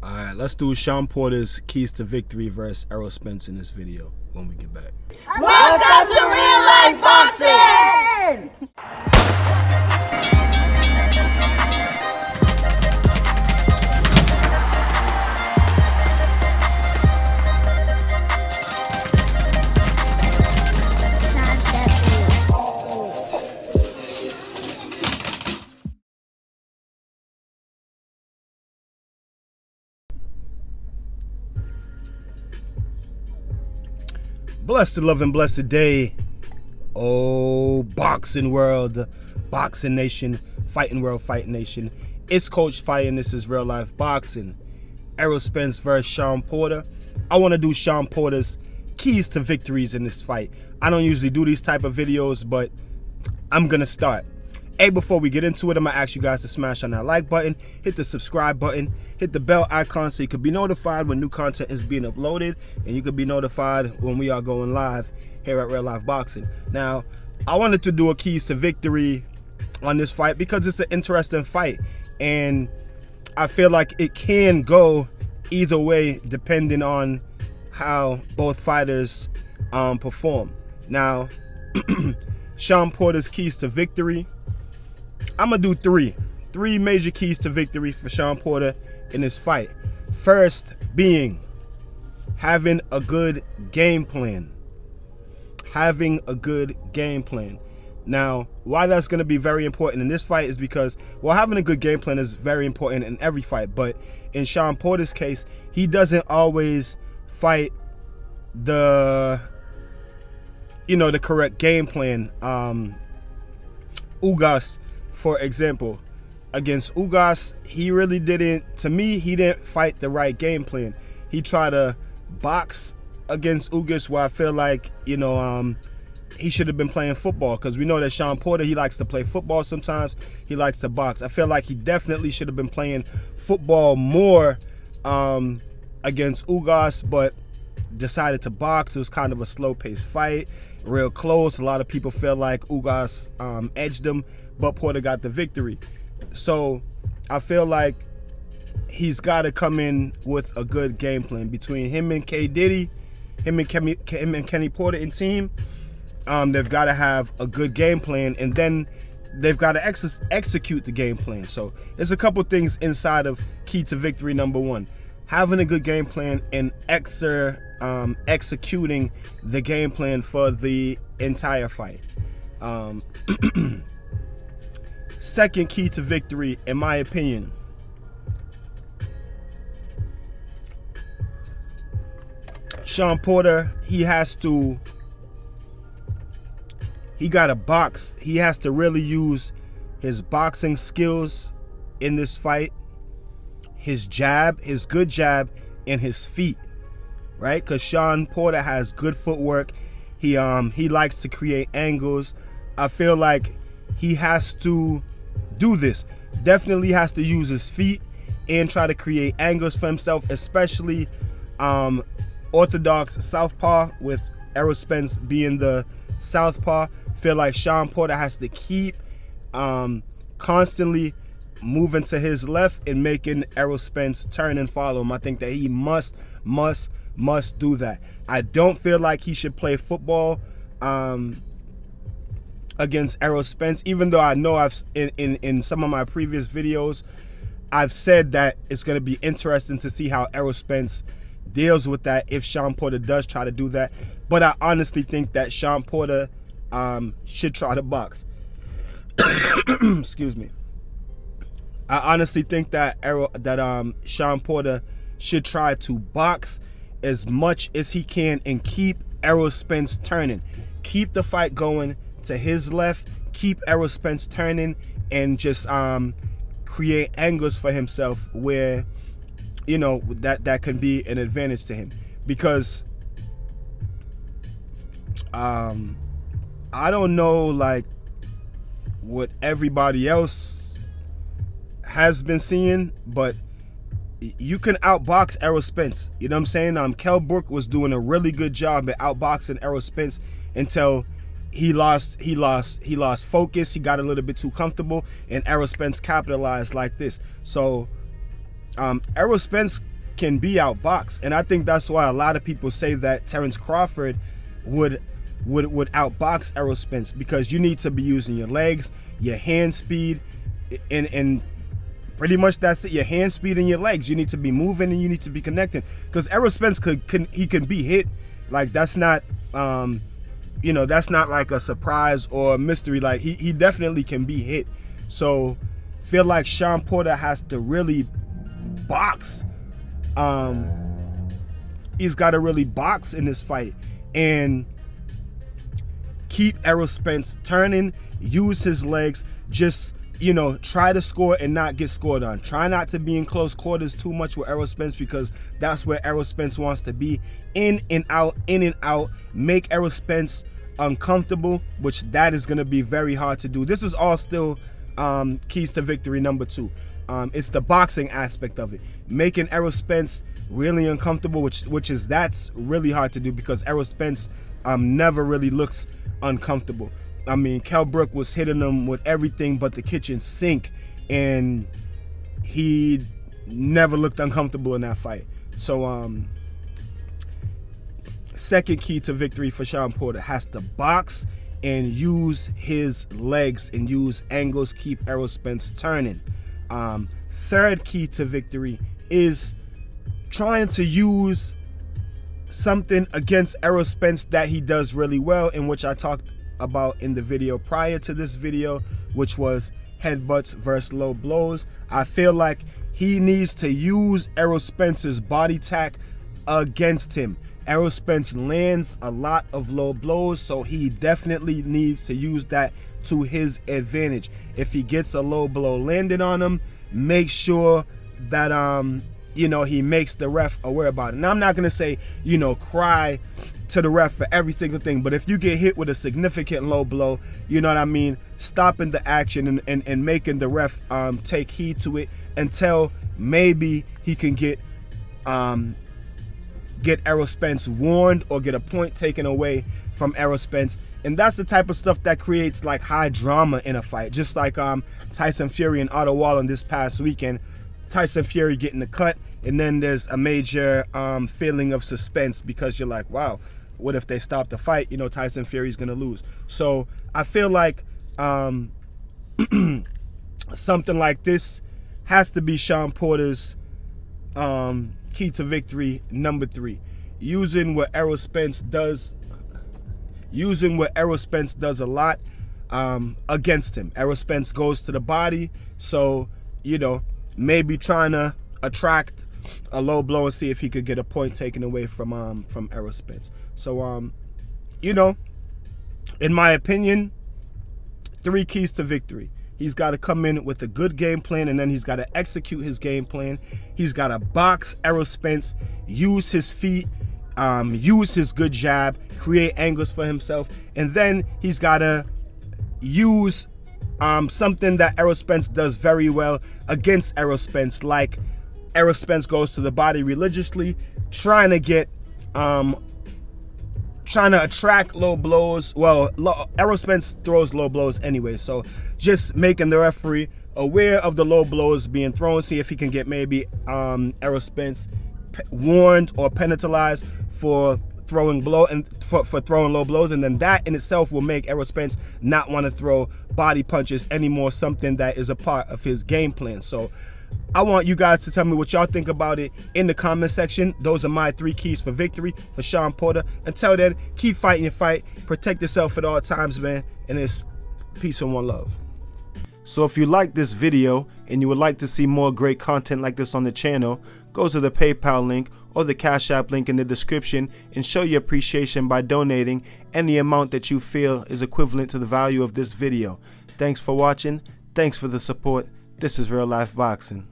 Alright, let's do Shawn Porter's Keys to Victory versus Errol Spence in this video when we get back. Welcome to Real Life Boxing! Blessed, love, and blessed day, oh boxing world, boxing nation, fighting world, fighting nation. It's Coach Fire and this is Real Life Boxing. Errol Spence versus Shawn Porter. I want to do Shawn Porter's keys to victories in this fight. I don't usually do these type of videos, but I'm gonna start. Hey, before we get into it, I'm gonna ask you guys to smash on that like button, hit the subscribe button, hit the bell icon so you can be notified when new content is being uploaded, and you can be notified when we are going live here at Real Life Boxing. Now, I wanted to do a keys to victory on this fight because it's an interesting fight, and I feel like it can go either way depending on how both fighters perform. Now, Shawn Porter's keys to victory. I'm gonna do three major keys to victory for Shawn Porter in this fight. First being having a good game plan. Having a good game plan. Now, why that's gonna be very important in this fight is because, well, having a good game plan is very important in every fight, but in Shawn Porter's case, he doesn't always fight the correct game plan. Ugas, for example, against Ugas, he really didn't, to me, he didn't fight the right game plan. He tried to box against Ugas where I feel like, he should have been playing football, because we know that Shawn Porter, he likes to play football sometimes, he likes to box. I feel like he definitely should have been playing football more against Ugas, but decided to box. It was kind of a slow-paced fight, real close. A lot of people feel like Ugas edged him, but Porter got the victory. So I feel like he's got to come in with a good game plan between him and K Diddy, him and Kenny Porter and team. They've got to have a good game plan, and then they've got to execute the game plan. So there's a couple things inside of key to victory. Number one, having a good game plan and executing the game plan for the entire fight. Second key to victory, in my opinion, Shawn Porter, he got to box. He has to really use his boxing skills in this fight. His jab, his good jab, and his feet, right? Because Shawn Porter has good footwork. He likes to create angles. I feel like he has to do this. Definitely has to use his feet and try to create angles for himself, especially orthodox southpaw, with Errol Spence being the southpaw. Feel like Shawn Porter has to keep constantly moving to his left and making Errol Spence turn and follow him. I think that he must do that. I don't feel like he should play football against Errol Spence, even though I know I've in some of my previous videos I've said that it's going to be interesting to see how Errol Spence deals with that if Shawn Porter does try to do that. But I honestly think that Shawn Porter should try to box. Excuse me. I honestly think that Shawn Porter should try to box as much as he can and keep Errol Spence turning. Keep the fight going to his left, keep Errol Spence turning, and just create angles for himself where, that can be an advantage to him. Because I don't know, like, what everybody else has been seeing, but you can outbox Errol Spence. You know what I'm saying? Kell Brook was doing a really good job at outboxing Errol Spence until he lost focus. He got a little bit too comfortable, and Errol Spence capitalized like this. So Errol Spence can be outboxed, and I think that's why a lot of people say that Terrence Crawford would outbox Errol Spence, because you need to be using your legs, your hand speed, and pretty much that's it. Your hand speed and your legs. You need to be moving and you need to be connecting, because Errol Spence can be hit. Like, that's not that's not like a surprise or a mystery. Like, he definitely can be hit. So feel like Shawn Porter has to really box. He's got to really box in this fight and keep Errol Spence turning, use his legs, just try to score and not get scored on. Try not to be in close quarters too much with Errol Spence, because that's where Errol Spence wants to be. In and out, in and out. Make Errol Spence uncomfortable, which that is going to be very hard to do. This is all still keys to victory number 2. It's the boxing aspect of it. Making Errol Spence really uncomfortable, that's really hard to do, because Errol Spence never really looks uncomfortable. I mean, Kell Brook was hitting him with everything but the kitchen sink, and he never looked uncomfortable in that fight. So, second key to victory for Shawn Porter: has to box and use his legs and use angles, keep Errol Spence turning. Third key to victory is trying to use something against Errol Spence that he does really well, in which I talked about in the video prior to this video, which was headbutts versus low blows. I feel like he needs to use Errol Spence's body tack against him. Errol Spence lands a lot of low blows, so he definitely needs to use that to his advantage. If he gets a low blow landed on him, make sure that he makes the ref aware about it. Now, I'm not gonna say cry to the ref for every single thing, but if you get hit with a significant low blow, you know what I mean, stopping the action and making the ref take heed to it until maybe he can get Errol Spence warned or get a point taken away from Errol Spence. And that's the type of stuff that creates like high drama in a fight. Just like Tyson Fury and Otto Wallin this past weekend. Tyson Fury getting the cut, and then there's a major feeling of suspense, because you're like, wow, what if they stop the fight? Tyson Fury's gonna lose. So I feel like something like this has to be Shawn Porter's key to victory number 3. Using what Errol Spence does a lot against him. Errol Spence goes to the body, so maybe trying to attract a low blow and see if he could get a point taken away from Errol Spence. So in my opinion, 3 keys to victory. He's got to come in with a good game plan, and then he's got to execute his game plan. He's got to box Errol Spence, use his feet, use his good jab, create angles for himself, and then he's got to use something that Errol Spence does very well against Errol Spence. Like, Errol Spence goes to the body religiously, trying to attract low blows. Well, Errol Spence throws low blows anyway, so just making the referee aware of the low blows being thrown, see if he can get maybe Errol Spence warned or penalized for throwing for throwing low blows, and then that in itself will make Errol Spence not want to throw body punches anymore, something that is a part of his game plan. So I want you guys to tell me what y'all think about it in the comment section. Those are my 3 keys for victory for Shawn Porter. Until then, keep fighting your fight, protect yourself at all times, man, and it's peace and one love. So if you like this video and you would like to see more great content like this on the channel, go to the PayPal link or the Cash App link in the description and show your appreciation by donating any amount that you feel is equivalent to the value of this video. Thanks for watching. Thanks for the support. This is Real Life Boxing.